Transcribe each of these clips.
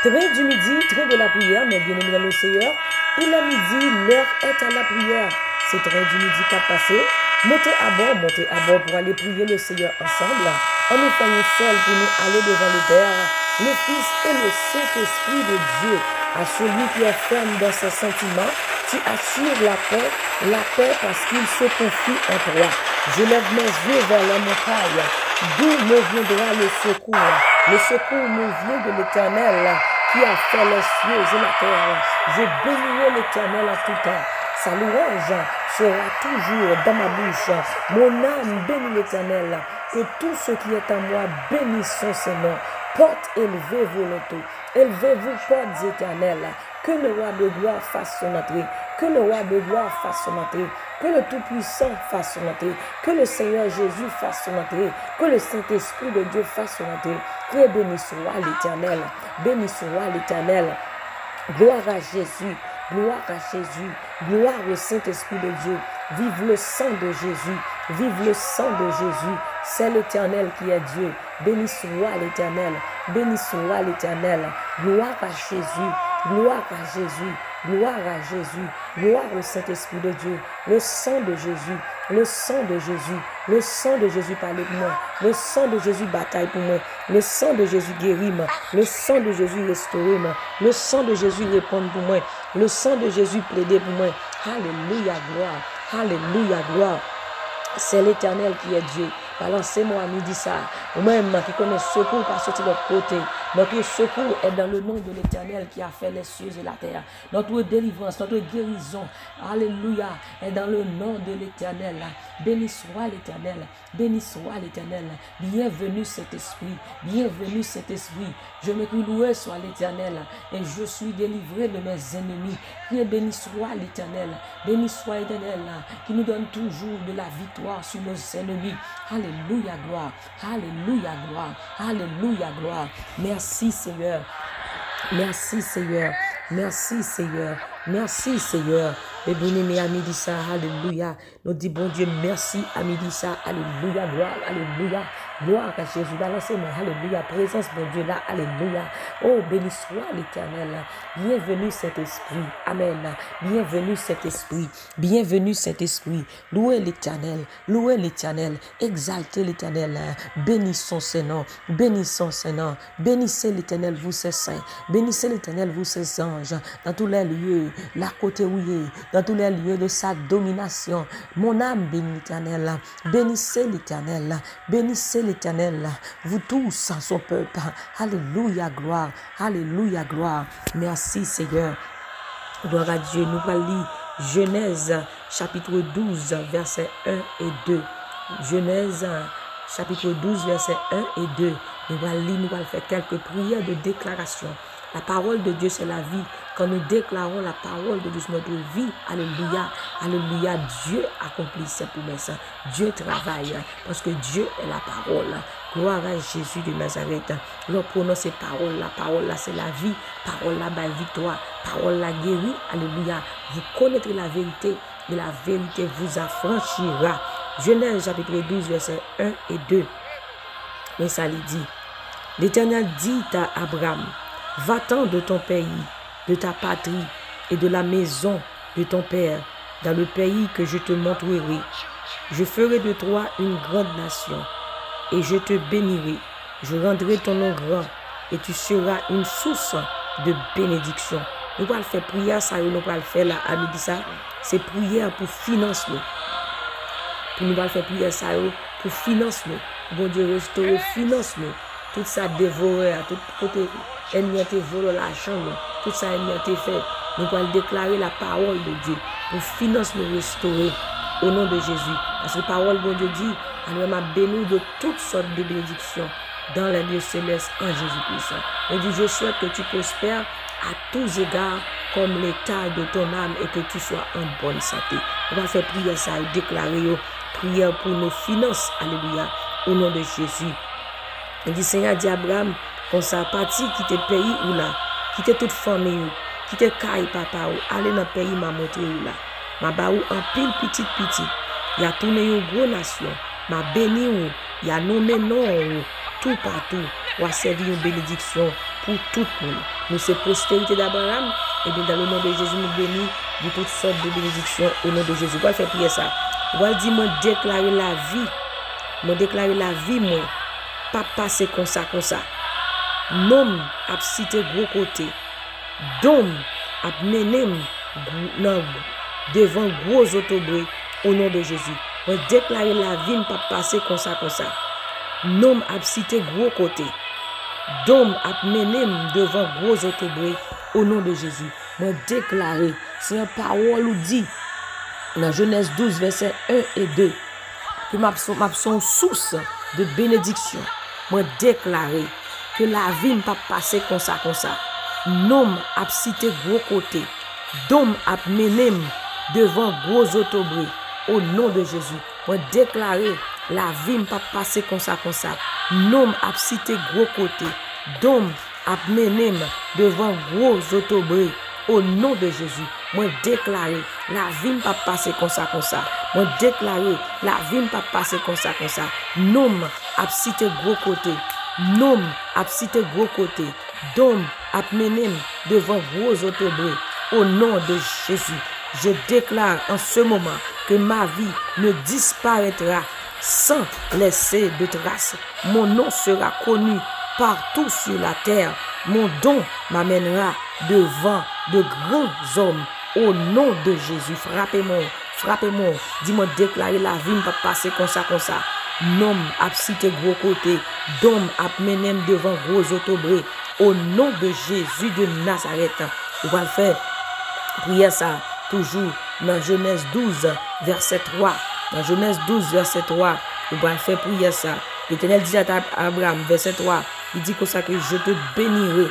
Train du midi, train de la prière, mes bien-aimés dans le Seigneur. Il est midi, l'heure est à la prière. C'est train du midi qui a passé. Montez à bord pour aller prier le Seigneur ensemble. En nous faisant seul pour nous aller devant le Père, le Fils et le Saint-Esprit de Dieu. À celui qui est ferme dans ses sentiments, tu assures la paix parce qu'il se confie en toi. Je lève mes yeux vers la montagne, d'où me viendra le secours. Le secours me vient de l'Éternel qui a fait les cieux et la terre. Je bénirai l'Éternel en tout temps. Sa louange sera toujours dans ma bouche. Mon âme bénit l'Éternel. Que tout ce qui est en moi bénisse son nom. Porte élevée volonté. Élevez-vous, portes éternelles. Que le roi de gloire fasse son entrée. Que le roi de gloire fasse son entrée. Que le Tout-Puissant fasse son entrée. Que le Seigneur Jésus fasse son entrée. Que le Saint-Esprit de Dieu fasse son entrée. Que béni soit l'Éternel. Béni soit l'Éternel. Gloire à Jésus. Gloire à Jésus. Gloire au Saint-Esprit de Dieu. Vive le sang de Jésus. Vive le sang de Jésus. C'est l'Éternel qui est Dieu. Béni soit l'Éternel. Béni soit l'Éternel. Gloire à Jésus. Gloire à Jésus. Gloire à Jésus. Gloire au Saint-Esprit de Dieu. Le sang de Jésus. Le sang de Jésus. Le sang de Jésus parle pour moi. Le sang de Jésus bataille pour moi. Le sang de Jésus guérit moi. Le sang de Jésus restaure moi. Le sang de Jésus répond pour moi. Le sang de Jésus plaide pour moi. Alléluia, gloire. Alléluia, gloire. C'est l'Éternel qui est Dieu. Balancez-moi à midi ça. Moi-même qui connais secours par sortir de l'autre côté. Notre secours est dans le nom de l'Éternel qui a fait les cieux et la terre. Notre délivrance, notre guérison, alléluia, est dans le nom de l'Éternel. Béni soit l'Éternel. Béni soit l'Éternel. Bienvenue cet esprit. Bienvenue cet esprit. Je me crie loué soit l'Éternel. Et je suis délivré de mes ennemis. Bien béni soit l'Éternel. Béni soit l'Éternel qui nous donne toujours de la victoire sur nos ennemis. Alléluia, gloire. Alléluia, gloire. Alléluia, gloire. Merci, Seigneur. Merci, Seigneur. Merci, Seigneur. Merci, Seigneur. Les bien-aimés à midi ça, alléluia. Nous disons, bon Dieu, merci à midi ça, alléluia, gloire, alléluia. Gloire à Jésus, balancez-moi, alléluia, présence de Dieu là, alléluia. Oh, béni soit l'Éternel. Bienvenue cet esprit, amen. Bienvenue cet esprit, bienvenue cet esprit. Louez l'Éternel, exaltez l'Éternel. Bénissons ses noms, bénissons ses noms. Bénissez l'Éternel, vous ses saints. Bénissez l'Éternel, vous ses anges. Dans tous les lieux, la côté où il est, dans tous les lieux de sa domination. Mon âme bénit l'Éternel. Bénissez l'Éternel. Bénissez l'Éternel. Vous tous, son peuple. Alléluia, gloire. Alléluia, gloire. Merci, Seigneur. Gloire à Dieu. Nous allons lire Genèse, chapitre 12, versets 1 et 2. Genèse, chapitre 12, versets 1 et 2. Nous allons lire, nous allons faire quelques prières de déclaration. La parole de Dieu, c'est la vie. Quand nous déclarons la parole de Dieu sur notre vie, alléluia, alléluia, Dieu accomplit ses promesses. Dieu travaille parce que Dieu est la parole. Gloire à Jésus de Nazareth. Nous prononçons paroles. La parole là, c'est la vie. Parole là, bah, victoire. Parole là, guérit. Alléluia. Vous connaîtrez la vérité et la vérité vous affranchira. Genèse chapitre 12, versets 1 et 2. Mais ça lui dit, l'Éternel dit à Abraham, va-t'en de ton pays, de ta patrie et de la maison de ton père, dans le pays que je te montrerai. Je ferai de toi une grande nation, et je te bénirai. Je rendrai ton nom grand, et tu seras une source de bénédiction. Nous allons faire prière, ça, nous allons faire là, à midi ça, c'est prière pour financer. Nous allons faire prière, ça, pour financer. Bon Dieu, restaurer, finance-nous. Tout ça dévoré, tout côté, ennemi a été volé l'argent, tout ça ennemi a été fait. Nous allons déclarer la parole de Dieu pour financer nous restaurer au nom de Jésus. Parce que la parole de Dieu dit, nous m'a béni de toutes sortes de bénédictions dans les lieux célestes en Jésus-Christ. Il dit, je souhaite que tu prospères à tous égards comme l'état de ton âme et que tu sois en bonne santé. On va faire prière ça et déclarer prière pour nos finances. Alléluia. Au nom de Jésus. Il dit, Seigneur, dit Abraham, qu'on s'est parti, quitter le pays ou là, quitter toute famille, quitter caille papa ou, aller dans le pays, m'a montré ou là. M'a ba ou en pile petit. Il a tourné une grosse nation. M'a béni ou, il a nommé non ou, tout partout. Ou a servi une bénédiction pour tout le monde. nous c'est postérité d'Abraham, et bien dans le nom de Jésus, nous bénis de toutes sortes de bénédictions au nom de Jésus. On va faire prier ça. On va dire, moi déclarer la vie. Moi déclarer la vie, moi. Pas passer comme ça, comme ça. Nom a cité gros côté. Dom a mené devant gros autobré au nom de Jésus. Moi déclarer la vie, pas passer comme ça, comme ça. Nom a cité gros côté. Dom a mené devant gros autobré au nom de Jésus. Moi déclarer, c'est une parole ou dit dans Genèse 12, verset 1 et 2, que ma son source de bénédiction. Moi déclarer que la vie ne pas passer comme ça, comme ça. Nom a cité gros côté. Dom a mené devant gros autobré au nom de Jésus. Moi déclarer la vie ne pas passer comme ça, comme ça. Nom a cité gros côté. Dom a mené devant gros autobré au nom de Jésus. Moi déclarer la vie ne pas passer comme ça, comme ça. Moi déclarer la vie ne pas passer comme ça, comme ça. Nom a cité gros côté. Nom a cité gros côté. Dom a mené devant gros autobré au nom de Jésus. Je déclare en ce moment que ma vie ne disparaîtra sans laisser de traces. Mon nom sera connu partout sur la terre. Mon don m'amènera devant de grands hommes. Au nom de Jésus, frappez-moi, frappez-moi. Dis-moi déclarer la vie ne pas passer comme ça, comme ça. Nom a cité gros côté. Dom a mené devant gros autobré. Au nom de Jésus de Nazareth. On va le faire. Priez ça toujours dans Genèse 12, verset 3. Dans Genèse 12, verset 3. On va le faire prier ça. L'Éternel dit à Abraham, verset 3. Il dit comme ça que je te bénirai.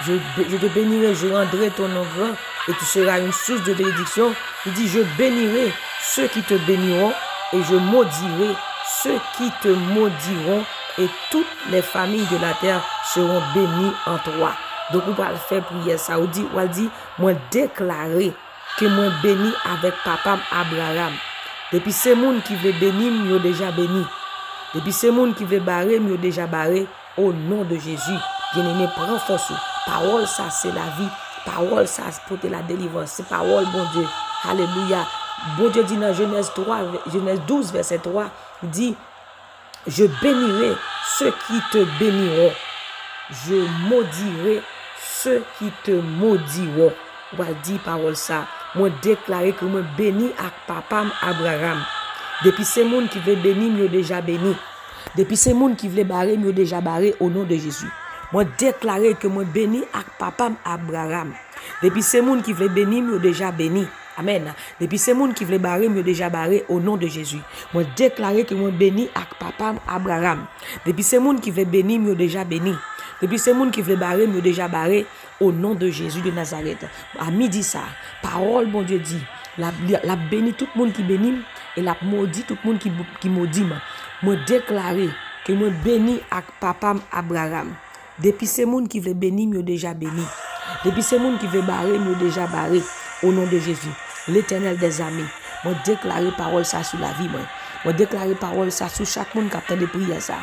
Je te bénirai, je rendrai ton nom grand et tu seras une source de bénédiction. Il dit, je bénirai ceux qui te béniront et je maudirai ceux qui te maudiront et toutes les familles de la terre seront bénies en toi. Donc, on va le faire prier ça. On dit, moi déclarer que moi béni avec papa Abraham. Depuis ces gens qui veulent bénir, ils ont déjà béni. Depuis ces gens qui veulent barrer, ils ont déjà barré. Au nom de Jésus, bien-aimé, prends force. Parole, ça, c'est la vie. Parole, ça, c'est pour la délivrance. C'est parole, bon Dieu. Alléluia. Bon Dieu dit dans Genèse 12, verset 3, il dit, je bénirai ceux qui te béniront. Je maudirai ceux qui te maudiront. On va dire parole ça. Moi déclarer que moi béni avec papa Abraham. Depuis ces gens qui veulent bénir, ils ont déjà béni. Depuis ces gens qui veulent barrer, ils ont déjà barré au nom de Jésus. Moi déclarer que moi béni avec papa Abraham. Depuis ces gens qui veulent bénir, ils ont déjà béni. Amen. Depuis ces gens qui veulent barrer, ils ont déjà barré au nom de Jésus. Moi déclarer que moi béni avec papa Abraham. Depuis ces gens qui veulent bénir, ils ont déjà béni. Depuis ces gens qui veulent barrer, ils ont déjà barré au nom de Jésus de Nazareth. À midi ça, parole, bon Dieu dit, la béni tout le monde qui bénit et la maudit tout le monde qui maudit. Moi déclarer que moi béni avec papa Abraham. Depuis ces gens qui veulent bénir, ils ont déjà béni. Depuis ces gens qui veulent barrer, ils ont déjà barré au nom de Jésus. L'Éternel des armées. Moi déclarer parole ça sur la vie. Moi déclarer parole ça sur chaque monde qui attend de prier ça.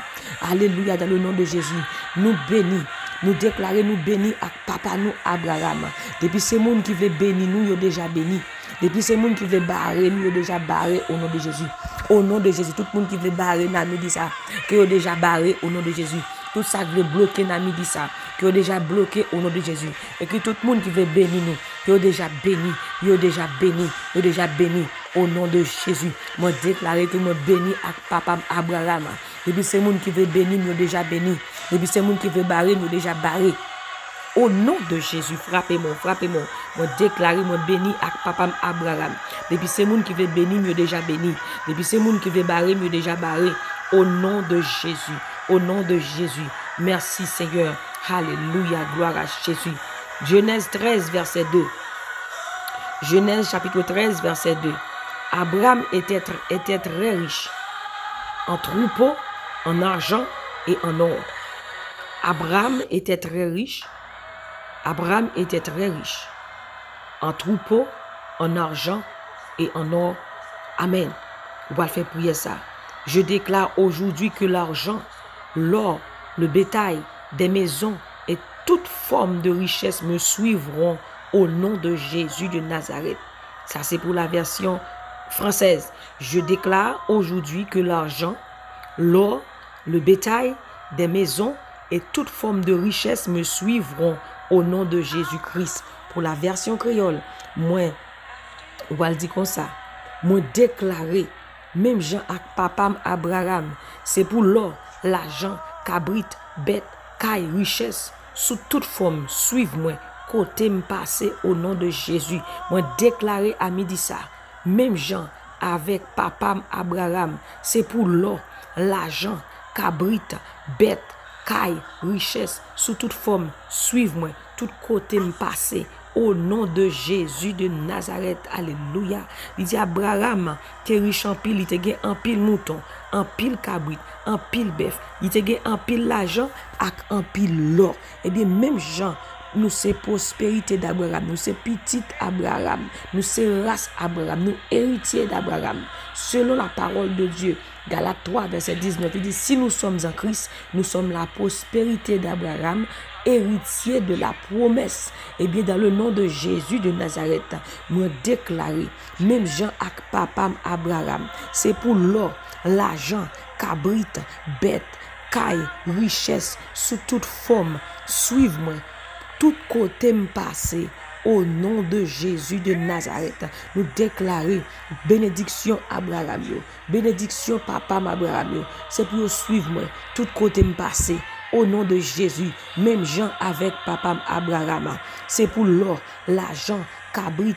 Alléluia dans le nom de Jésus. Nous bénis. Nous déclarer nous bénis avec papa nous Abraham. Depuis ces gens qui veulent bénir nous, ils ont déjà béni. Depuis ces gens qui veulent barrer nous, ils ont déjà barré au nom de Jésus. Au nom de Jésus, tout le monde qui veut barrer dans midi ça, qui ont déjà barré au nom de Jésus. Tout ça qui veut bloquer dans midi ça, qui ont déjà bloqué au nom de Jésus. Et que tout le monde qui veut bénir nous, qui ont déjà béni, ils ont déjà béni, ils ont déjà béni au nom de Jésus. Moi déclarer que moi béni avec papa Abraham. Depuis ces gens qui veulent bénir, nous déjà béni. Depuis ces gens qui veulent barrer, nous déjà barré. Au nom de Jésus, frappez-moi, frappez-moi. Moi déclarer, moi béni avec papa Abraham. Depuis ces gens qui veulent bénir, nous déjà béni. Depuis ces gens qui veulent barrer, nous déjà barré. Au nom de Jésus, au nom de Jésus. Merci Seigneur. Alléluia, gloire à Jésus. Genèse 13, verset 2. Genèse chapitre 13, verset 2. Abraham était très riche en troupeaux, en argent et en or. Abraham était très riche. Abraham était très riche en troupeaux, en argent et en or. Amen. On va faire prier ça. Je déclare aujourd'hui que l'argent, l'or, le bétail, des maisons et toute forme de richesse me suivront au nom de Jésus de Nazareth. Ça, c'est pour la version française. Je déclare aujourd'hui que l'argent, l'or, le bétail, des maisons et toute forme de richesse me suivront au nom de Jésus-Christ. Pour la version créole, moi, on va le dire comme ça. Moi déclaré, même Jean ak papam Abraham, c'est pour l'or, l'argent, cabrit, bête, caille, richesse, sous toute forme, suive-moi, côté me passer au nom de Jésus. Moi déclaré à midi ça, même Jean avec papam Abraham, c'est pour l'or, l'argent, cabrit, bête, caille, richesse, sous toute forme, suive-moi, tout côté me passer. Au nom de Jésus de Nazareth, alléluia. Il dit Abraham, qui est riche en pile, il te gagne en pile mouton, en pile cabrit, en pile bœuf, il te gagne en pile l'argent, ak en pile l'or. Eh bien, même Jean, nous c'est prospérité d'Abraham, nous c'est petite Abraham, nous c'est race Abraham, nous héritiers d'Abraham. Selon la parole de Dieu, Galates 3, verset 19, il dit, si nous sommes en Christ, nous sommes la prospérité d'Abraham, héritier de la promesse. Et bien, dans le nom de Jésus de Nazareth, nous déclarons, même Jean ak papam Abraham, c'est pour l'or, l'argent, cabrit, bête, caille, richesse, sous toute forme, suive-moi, tout côté me passer. Au nom de Jésus de Nazareth, nous déclarons bénédiction Abraham, bénédiction papa Abraham, c'est pour suivre moi, tout côté me passer. Au nom de Jésus, même Jean avec papa Abraham, c'est pour l'or, l'argent, cabrit,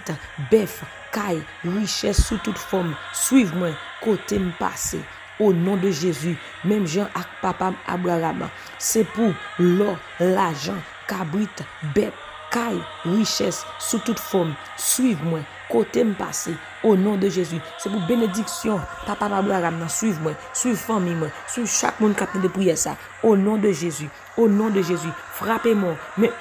bœuf, caille, richesse sous toute forme. Suive-moi, côté me passer. Au nom de Jésus, même Jean avec papa Abraham, c'est pour l'or, l'argent, cabrit, bête, caille, richesse, sous toute forme. Suive-moi, côté me passer. Au nom de Jésus, c'est pour bénédiction. Papa Abraham, suive-moi, suive famille, suive chaque monde qui a de prier ça. Au nom de Jésus, au nom de Jésus, frappez-moi. Mais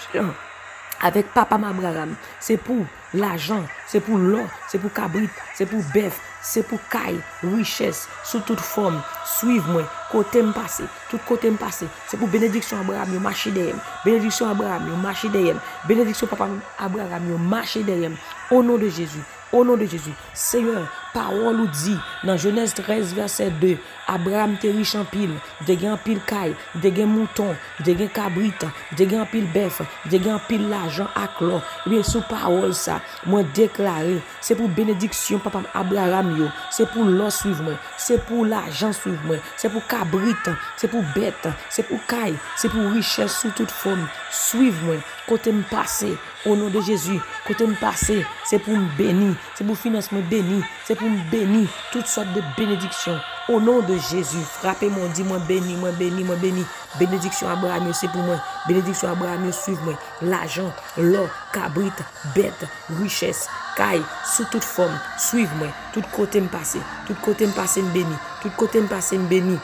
avec papa Abraham, c'est pour l'argent, c'est pour l'or, c'est pour cabrit, c'est pour bœuf, c'est pour caille, richesse, sous toute forme. Suive-moi, côté me passer, tout côté me passer. C'est pour bénédiction Abraham, marcher derrière. Bénédiction Abraham, marcher derrière. Bénédiction papa Abraham, marcher derrière. Au nom de Jésus. Au nom de Jésus, Seigneur, parole nous dit dans Genèse 13, verset 2, Abraham était riche en pile, il était en pile caille, il était en mouton, il était en cabrit, il était en pile bœuf, il était en pile l'argent à clore. Et bien, sous parole ça, moi déclaré, c'est pour bénédiction, papa Abraham, c'est pour l'or suivre moi, c'est pour l'argent suivre moi, c'est pour cabrit, c'est pour bête, c'est pour caille, c'est pour richesse sous toute forme. Suivre moi, côté me passer, au nom de Jésus, côté me passer, c'est pour me bénir, c'est pour financement béni, c'est pour me bénir, toutes sortes de bénédictions. Au nom de Jésus, frappez-moi, dis-moi béni, moi béni, moi béni. Bénédiction Abraham, c'est pour moi. Bénédiction Abraham, suive-moi. L'argent, l'or, cabrit, bête, richesse, caille, sous toute forme. Suive-moi. Tout côté me passer. Tout côté me passer, me béni. Tout côté me passer, me béni.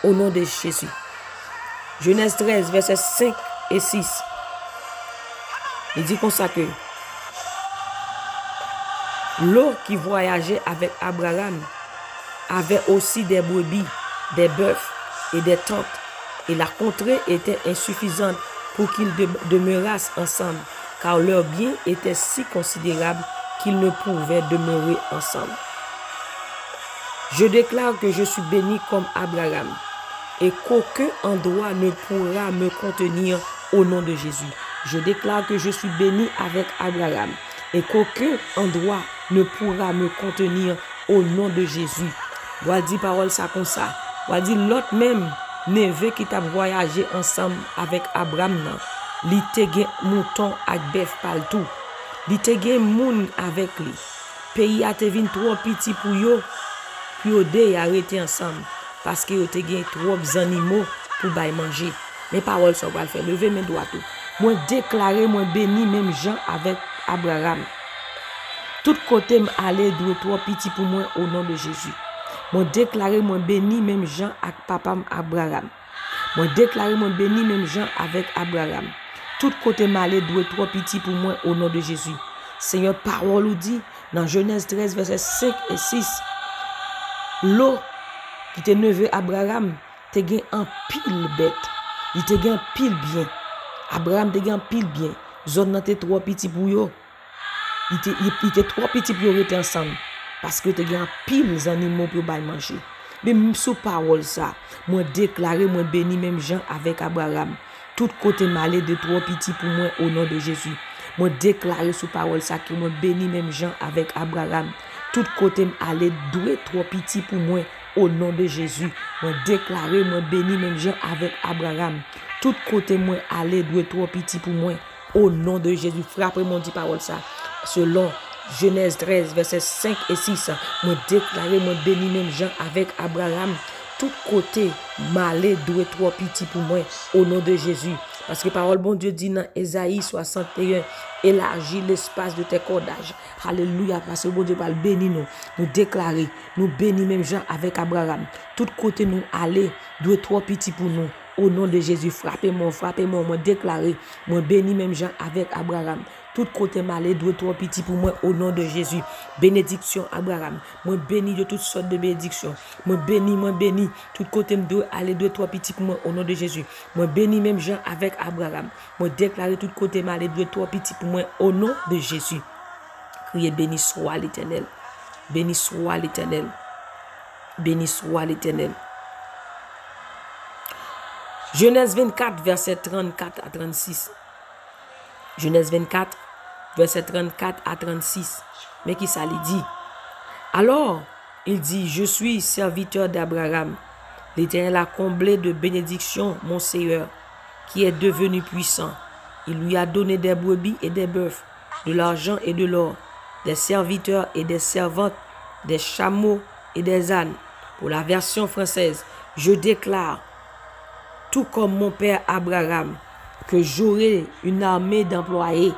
Au nom de Jésus. Genèse 13, versets 5 et 6. Il dit comme ça que l'eau qui voyageait avec Abraham avait aussi des brebis, des bœufs et des tentes, et la contrée était insuffisante pour qu'ils demeurassent ensemble, car leurs biens étaient si considérables qu'ils ne pouvaient demeurer ensemble. Je déclare que je suis béni comme Abraham, et qu'aucun endroit ne pourra me contenir au nom de Jésus. Je déclare que je suis béni avec Abraham, et qu'aucun endroit ne pourra me contenir au nom de Jésus. Doit dire parole ça comme ça. Doit dire l'autre même neveu qui t'a voyagé ensemble avec Abraham, li te gen mouton ak bœuf partout. Li te gen moun avec lui. Pays a te vin trop petit pour yo, puis yo de arrêté ensemble parce que yo te gen trop animaux pour bay manger. Mais parole ça va le faire. Lever mes doigts tout. Moi déclarer moi béni même Jean avec Abraham. Tout côté m'aller doit trop petit pour moi au nom de Jésus. Moi déclaré moi béni même Jean avec papa Abraham. Moi déclaré moi béni même Jean avec Abraham. Tout côté m'aller doit trop petit pour moi au nom de Jésus. Seigneur, parole nous dit dans Genèse 13 verset 5 et 6. L'eau qui te neveu Abraham te gen en pile bête. Il te gen pile bien. Abraham te gen pile bien. Zone nan te trop petit pour yo. Il était trop petit pour rester ensemble. Parce que te gen pile animaux pour bay manger. Mais sous parole ça, moi déclaré, moi béni même Jean avec Abraham. Tout côté malé de trop petit pour moi au nom de Jésus. Moi déclaré sous parole ça que moi béni même Jean avec Abraham. Tout côté aller doué trop petit pour moi au nom de Jésus. Moi déclaré, moi béni même Jean avec Abraham. Tout côté moi aller doué trop petit pour moi au nom de Jésus. Frappez mon dit parole ça. Selon Genèse 13, versets 5 et 6, moi déclaré, moi béni même Jean avec Abraham. Tout côté malé doué trop petit pour moi au nom de Jésus. Parce que parole bon Dieu dit dans Ésaïe 61, élargis l'espace de tes cordages. Alléluia. Parce que bon Dieu va le bénir nous. Nous déclarer, nous bénir même Jean avec Abraham. Tout côté nous aller doué trop petit pour nous. Au nom de Jésus, frappez-moi, moi déclarer, moi béni même Jean avec Abraham. Tout côté malé doit trop petit pour moi au nom de Jésus. Bénédiction Abraham. Moi béni de toutes sortes de bénédictions. Moi béni. Tout côté me doit aller doit trop petit pour moi au nom de Jésus. Moi béni même Jean avec Abraham. Moi déclarer tout côté malé doit trop petit pour moi au nom de Jésus. Criez béni soit l'Éternel. Béni soit l'Éternel. Béni soit l'Éternel. Genèse 24, verset 34 à 36. Genèse 24, verset 34 à 36. Mais qui ça lui dit? Alors, il dit, je suis serviteur d'Abraham. L'Éternel a comblé de bénédictions mon Seigneur, qui est devenu puissant. Il lui a donné des brebis et des bœufs, de l'argent et de l'or, des serviteurs et des servantes, des chameaux et des ânes. Pour la version française, je déclare, tout comme mon père Abraham, que j'aurai une armée d'employés.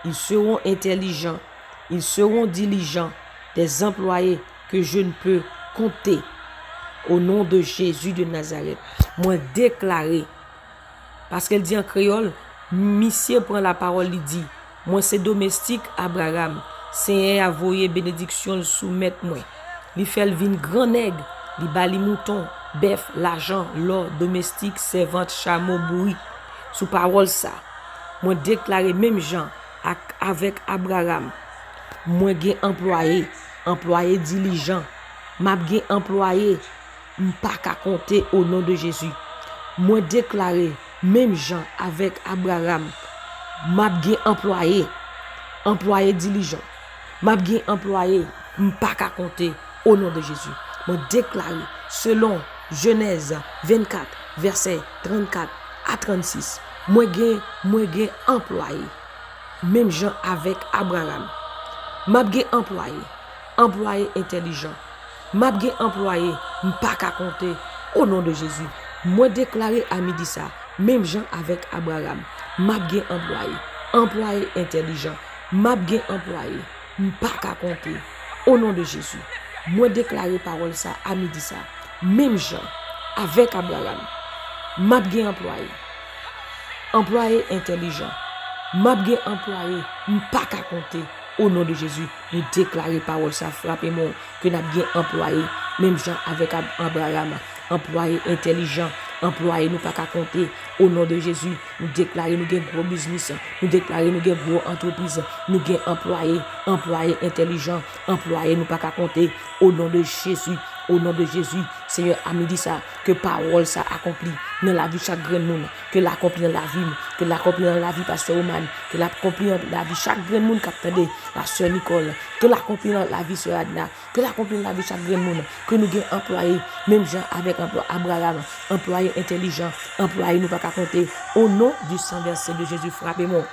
Ils seront intelligents, ils seront diligents, des employés que je ne peux compter. Au nom de Jésus de Nazareth, moi déclaré, parce qu'elle dit en créole, monsieur prend la parole, il dit, moi c'est domestique Abraham, c'est un avoyer bénédiction le soumettre moi. Il fait le vin grand nègre, il bali mouton, bœuf, l'argent, l'or, domestique, servante, chameau, bourri. Sous parole ça, moi déclaré même Jean avec Abraham, moi j'ai employé diligent, m'a j'ai employé, pas qu'à compter au nom de Jésus. Moi déclaré même Jean avec Abraham, m'a j'ai employé diligent, m'a j'ai employé, pas qu'à compter au nom de Jésus. Moi déclaré selon Genèse 24, verset 34 à 36. Moi j'ai employé. Même Jean avec Abraham. M'a j'ai employé intelligent. M'a j'ai employé pas qu'à compter au nom de Jésus. Moi déclaré à midi ça. Même Jean avec Abraham. M'a j'ai employé intelligent. M'a j'ai employé pas qu'à compter au nom de Jésus. Moi déclaré parole ça à midi ça. Même Jean avec Abraham. M'a j'ai employé intelligent. M'a j'ai employé pas qu'à compter au nom de Jésus. Nous déclarer parole ça frappez-moi que n'a bien employé même Jean avec Abraham, employé intelligent, employé nous pas qu'à compter au nom de Jésus. Nous déclarer nous gain gros business, nous déclarer nous gain gros entreprise, nous gain employé intelligent, employé nous pas qu'à compter au nom de Jésus. Au nom de Jésus, Seigneur, a midi ça, que parole ça accomplit dans la vie de chaque grand monde, que l'accomplit dans la vie, que l'accomplit dans la vie pasteur Oman, que l'accomplit dans la vie chaque grand monde qui attendait, la sœur Nicole, que l'accomplit dans la vie sœur Adna, que l'accomplit dans la vie chaque grand monde, que nous avons employé, même Jean avec Abraham, employé intelligent, employé nous pas qu'à compter, au nom du sang versé de Jésus, frappez-moi,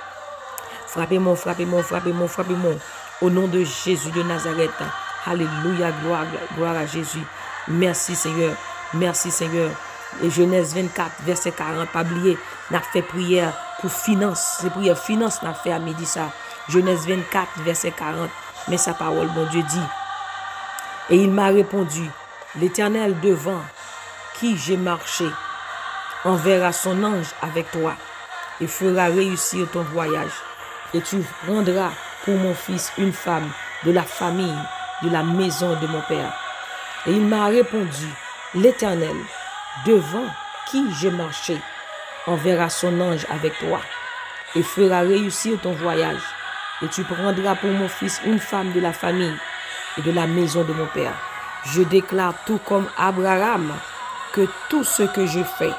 au nom de Jésus de Nazareth. Alléluia, gloire à Jésus. Merci Seigneur. Et Genèse 24, verset 40, pas oublier, n'a fait prière pour finance. C'est prière finance n'a fait à midi ça. Genèse 24, verset 40. Mais sa parole, bon Dieu dit. Et il m'a répondu, l'Éternel devant qui j'ai marché enverra son ange avec toi et fera réussir ton voyage. Et tu prendras pour mon fils une femme de la famille de la maison de mon père. Et il m'a répondu, l'Éternel, devant qui j'ai marché, enverra son ange avec toi et fera réussir ton voyage. Et tu prendras pour mon fils une femme de la famille et de la maison de mon père. Je déclare tout comme Abraham que tout ce que je fais,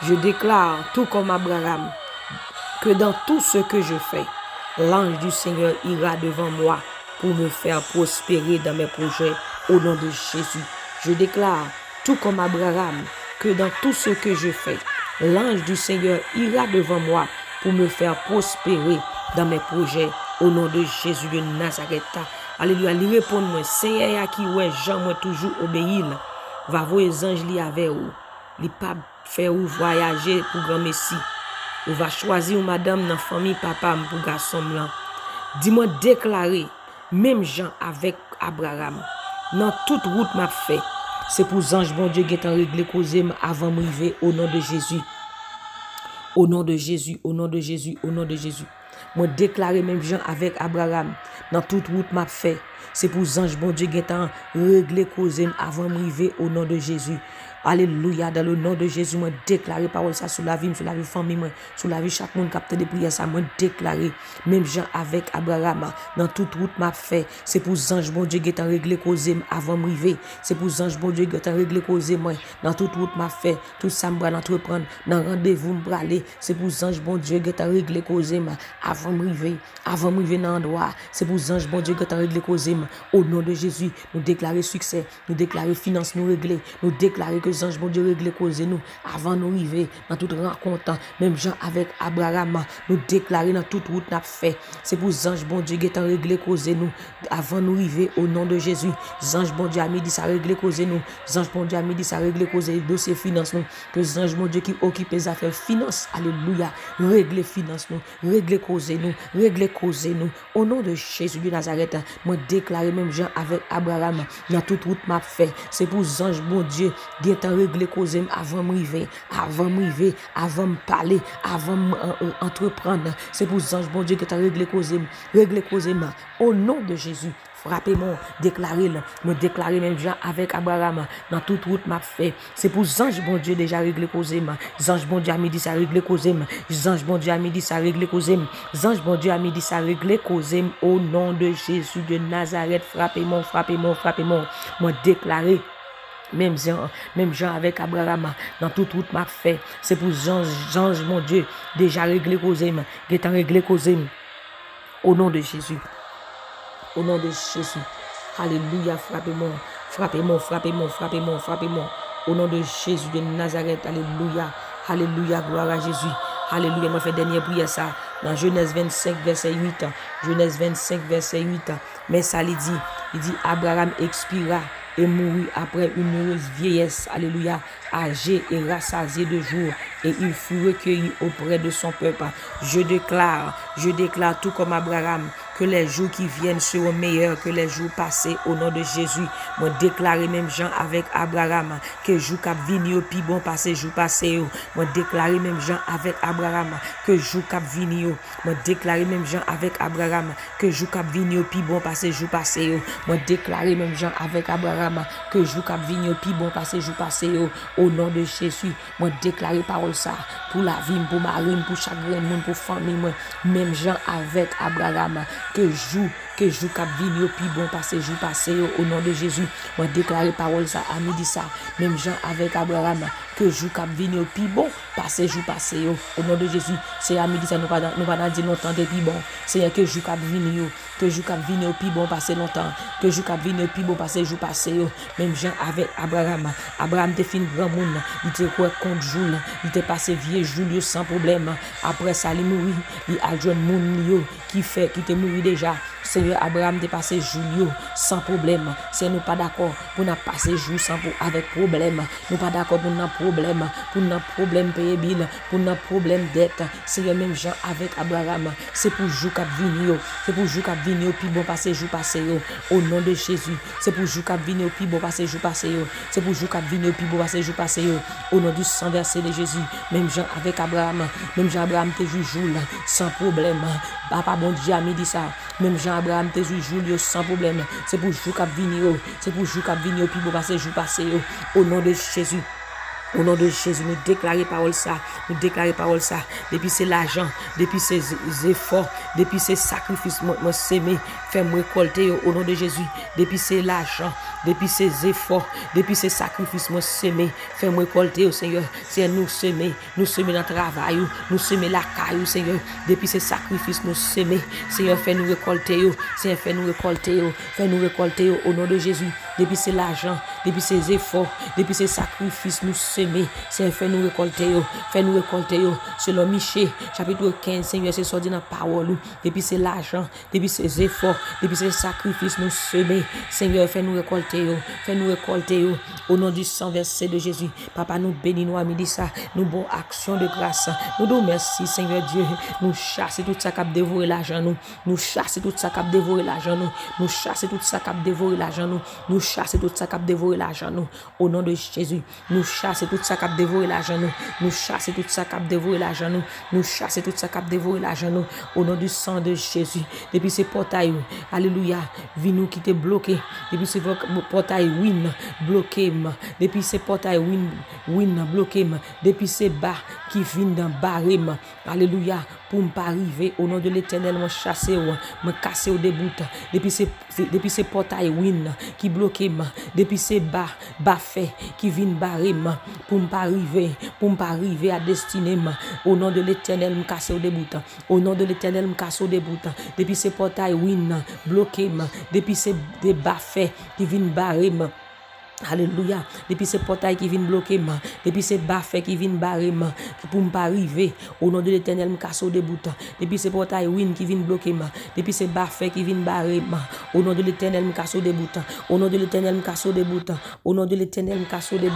je déclare tout comme Abraham que dans tout ce que je fais, l'ange du Seigneur ira devant moi pour me faire prospérer dans mes projets au nom de Jésus. Je déclare tout comme Abraham que dans tout ce que je fais, l'ange du Seigneur ira devant moi pour me faire prospérer dans mes projets au nom de Jésus de Nazareth. Alléluia. Lui répond-moi, Seigneur qui ouais, Jean moi toujours obéir, va voir les anges li avec vous. Li pas faire ou voyager pour grand messie. Ou va choisir une madame dans la famille papa pour garçon blanc. Dis-moi déclarer, même Jean avec Abraham, dans toute route m'a fait. C'est pour ange bon Dieu qui est en réglé causé avant de m'arriver au nom de Jésus. Au nom de Jésus, au nom de Jésus, au nom de Jésus. Moi déclarer même Jean avec Abraham, dans toute route m'a fait. C'est pour ange bon Dieu qui est en réglé causé avant de m'arriver au nom de Jésus. Alléluia, dans le nom de Jésus, moi déclarer parole ça sur la vie famille, moi, sur la vie chaque monde capte des prières ça, moi déclarer, même Jean avec Abraham, dans toute route m'a fait, c'est pour ange bon Dieu qui est en réglé causé avant m'arriver, c'est pour ange bon Dieu qui est en réglé causé moi, dans toute route m'a fait, tout ça me va entreprendre, dans rendez-vous me aller, c'est pour ange bon Dieu qui est en réglé causé avant m'arriver dans endroit, c'est pour ange bon Dieu qui est en réglé causé au nom de Jésus, nous déclarer succès, nous déclarer finance nous régler, nous déclarer que ange bon Dieu régler cause nous avant nous arriver dans toute rencontre même Jean avec Abraham nous déclarer dans toute route n'a fait c'est pour ange bon Dieu qui est en régler cause nous avant nous arriver au nom de Jésus ange bon Dieu à midi ça régler cause nous ange bon Dieu à midi ça régler cause dossier finance nous que ange bon Dieu qui occupe les affaires finance alléluia régler finance nous régler cause nous au nom de Jésus de Nazareth moi déclarer même Jean avec Abraham dans toute route m'a fait c'est pour ange bon Dieu qui est régler cause avant m'arriver avant me parler avant entreprendre c'est pour ange bon Dieu que tu as régler cause au nom de Jésus frappez-moi déclarez-le me déclarer même Jean avec Abraham dans toute route m'a fait c'est pour ange bon Dieu déjà régler cause ange bon Dieu à midi ça régler cause ange bon Dieu à midi ça régler cause ange bon Dieu à midi ça régler cause au nom de Jésus de Nazareth frappez-moi moi déclarer même Jean avec Abraham dans toute route m'a fait c'est pour ange mon Dieu déjà réglé cause qui est en réglé cause au nom de Jésus alléluia frappez-moi au nom de Jésus de Nazareth alléluia gloire à Jésus alléluia moi fait dernière prière ça dans Genèse 25 verset 8 mais ça il dit Abraham expira et mourut après une heureuse vieillesse, alléluia, âgé et rassasié de jours, et il fut recueilli auprès de son peuple. Je déclare tout comme Abraham, que les jours qui viennent seront meilleurs que les jours passés au nom de Jésus. Moi déclarer même Jean avec Abraham, que jour cap vini au pi bon passé jour passé. Moi déclarer même Jean avec Abraham, que jour cap vini au. Moi déclarer même Jean avec Abraham, que jour cap vini au pi bon passé jour passé. Moi déclarer même Jean avec Abraham, que jour cap vini au pi bon passé jour passé. Au nom de Jésus, moi déclarer parole ça pour la vie, pour mari, pour chaque monde, pour famille, moi même Jean avec Abraham, que jour cap vini au pi bon passé jour passé au nom de Jésus. Moi déclarer parole ça à midi ça, même Jean avec Abraham, que jour cap vini au pi bon passé jour passé au nom de Jésus. C'est à midi ça nous pas dire longtemps depuis bon. C'est que jour cap vini au pi bon passé longtemps, que jour cap vini au pi bon passé jour passé même Jean avec Abraham te fin grand monde, il te quoi compte jour, il te passé vieux jour sans problème. Après ça il mourir, il a joint monde qui te mourir déjà. Seigneur Abraham te passé jour sans problème. C'est nous pas d'accord pour n'a passer jour sans avec problème. Nous pas d'accord pour n'a problème payer bill, pour n'a problème dette. Seigneur même Jean avec Abraham, c'est pour jour cap venir, c'est pour jour cap venir puis bon passer jour passé au nom de Jésus. C'est pour jour cap venir puis bon passer jour passé c'est pour jour cap venir puis bon passer jour passé au nom du sang versé de Jésus. Même Jean avec Abraham, te jour sans problème. Papa bon Dieu a mis dit ça. Même Jean Abraham te jour sans problème. C'est pour jour cap venir, puis bon passer jour passé au nom de Jésus. Au nom de Jésus, nous déclarons parole ça. Nous déclarons parole ça. Depuis c'est l'argent, depuis ces efforts, depuis ces sacrifices, moi s'aimer, fais-moi récolter au nom de Jésus. Depuis c'est l'argent, depuis ces efforts, depuis ces sacrifices, moi s'aimer, fais-moi récolter au Seigneur. C'est nous semer dans le travail, nous semer la caille, Seigneur. Depuis ces sacrifices, nous semer, Seigneur, fais-nous récolter, Seigneur, fais-nous récolter au nom de Jésus. Depuis c'est l'argent, depuis ces efforts, depuis ces sacrifices, nous semer, Seigneur, fais-nous récolter, selon Michée, chapitre 15, Seigneur, c'est sorti dans la parole, depuis c'est l'argent, depuis ces efforts, depuis ces sacrifices, nous semer, Seigneur, fais-nous récolter, au nom du sang versé de Jésus. Papa, nous bénissons à midi ça, nous bon action de grâce, nous nous merci, Seigneur Dieu, nous chasser tout ça qui a dévoré l'argent, nous chasser tout ça qui a dévoré l'argent, nous chasser tout ça qui a dévoré l'argent, nous chasser tout ça qui a dévoré l'argent, au nom de Jésus, nous chasser tout ça qui a dévoré l'argent, nous chasser tout ça qui a dévoré l'argent, nous chasser tout ça qui a dévoré l'argent, au nom du sang de Jésus. Depuis ces portails, alléluia, vie nous qui t'est bloqué, depuis ces portails win bloqué, depuis ces portails win bloqué, depuis ces bas qui viennent dans barème, alléluia, pour me pas arriver au nom de l'Éternel, me chasser me casser au début, depuis ces portails win qui bloqué, depuis ces bas fait qui viennent barème pour me pas arriver à destinée, au nom de l'Éternel, me casser au début, au nom de l'Éternel, me casser au début, depuis ces portails win bloqué, depuis ces bas fait qui viennent barème. Alléluia. Depuis ces portails qui viennent bloquer, depuis ces baffes qui viennent barrer, pour ne pas arriver, au nom de l'Éternel, me casse au début. Depuis ces portails win qui viennent bloquer, depuis ces baffes qui viennent barrer, au nom de l'Éternel, me casse au début. Au nom de l'Éternel, me casse au début. Au nom de l'Éternel, me casse au début.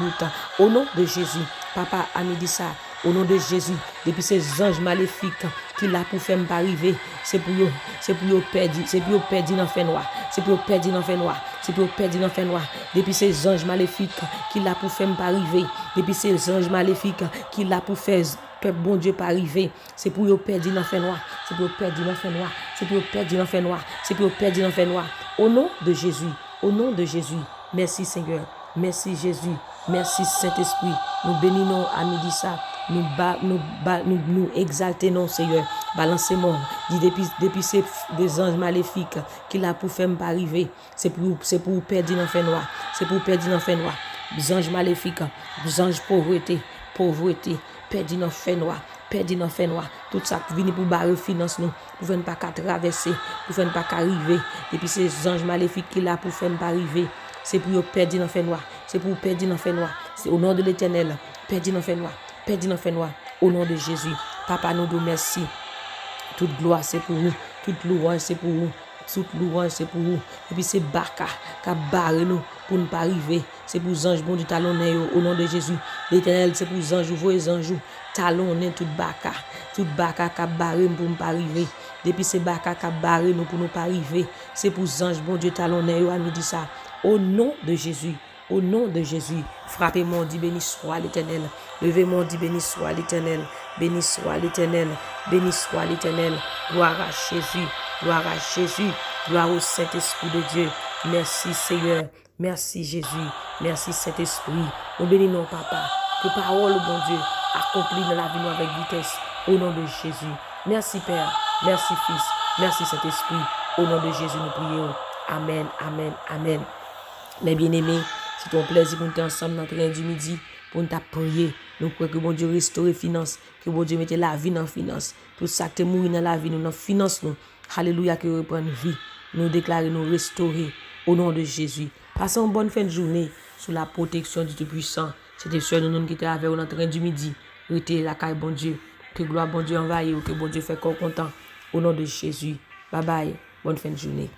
Au nom de Jésus, Papa a mis ça. Au nom de Jésus, depuis ces anges maléfiques qui l'a pour faire me arriver, c'est pour perdre dans fait noir, c'est pour perdre dans fait noir, c'est pour perdre dans fait noir. Depuis ces anges maléfiques qui l'a pour faire me arriver, depuis ces anges maléfiques qui l'a pour faire peuple bon Dieu pas arriver, c'est pour perdre dans fait noir, c'est pour perdre dans fait noir, c'est pour perdre dans fait noir, c'est pour perdre dans fait noir. Au nom de Jésus, au nom de Jésus, merci Seigneur, merci Jésus, merci Saint-Esprit. Nous bénissons à midi ça. Nous exaltons, Seigneur. Balancez-moi. Depuis ces des anges maléfiques qui l'a pour faire me arriver. C'est pour perdre dans fait noir. C'est pour perdre dans fait noir. Des anges maléfiques, des anges pauvreté, perdre dans fait noir. Perdre dans fait noir. Tout ça qui vient pour barrer finance nous. Pour ne pas traverser. Pour ne pas arriver. Depuis ces anges maléfiques qui l'a pour faire me arriver. C'est pour perdre dans fait noir. C'est pour perdre dans fait noir. C'est au nom de l'Éternel. Perdre dans fait noir. Perdre dans fait noir. Au nom de Jésus. Papa, nous nous merci. Toute gloire, c'est pour vous. Toute louange, c'est pour vous. Toute louange, c'est pour vous. Et puis c'est Baka qui a barré nous pour ne pas arriver. C'est pour les anges bon du talonné au nom de Jésus. L'Éternel, c'est pour les anges, vous les anges, talonné toute Baka qui a barré pour ne pas arriver. Depuis c'est Baka qui a barré nous pour ne pas arriver. C'est pour les anges bon Dieu talonné, à nous dit ça. Au nom de Jésus. Au nom de Jésus, frappez-moi, dit béni soit l'Éternel. Levez-moi, dit béni soit l'Éternel. Béni soit l'Éternel. Béni soit l'Éternel. Gloire à Jésus. Gloire à Jésus. Gloire au Saint-Esprit de Dieu. Merci Seigneur. Merci Jésus. Merci Saint-Esprit. Nous bénissons Papa. Que parole, bon Dieu, accomplie dans la vie nous avec vitesse. Au nom de Jésus. Merci Père. Merci Fils. Merci Saint-Esprit. Au nom de Jésus, nous prions. Amen. Amen. Amen. Mes bien-aimés, c'est un plaisir pour nous être ensemble dans le train du midi, pour nous prier. Nous croyons que bon Dieu restaure les finances, que bon Dieu mette la vie dans la finance. Tout ça qui est mort dans la vie, nous dans la finance. Alléluia, que reprendre vie. Nous déclarer, nous restaurer au nom de Jésus. Passons une bonne fin de journée sous la protection du Tout-Puissant. C'était sûr nous qui étions avec nous dans le train du midi. Restez la caille, bon Dieu. Que gloire, bon Dieu, envahisse, que bon Dieu fait corps content. Au nom de Jésus. Bye bye. Bonne fin de journée.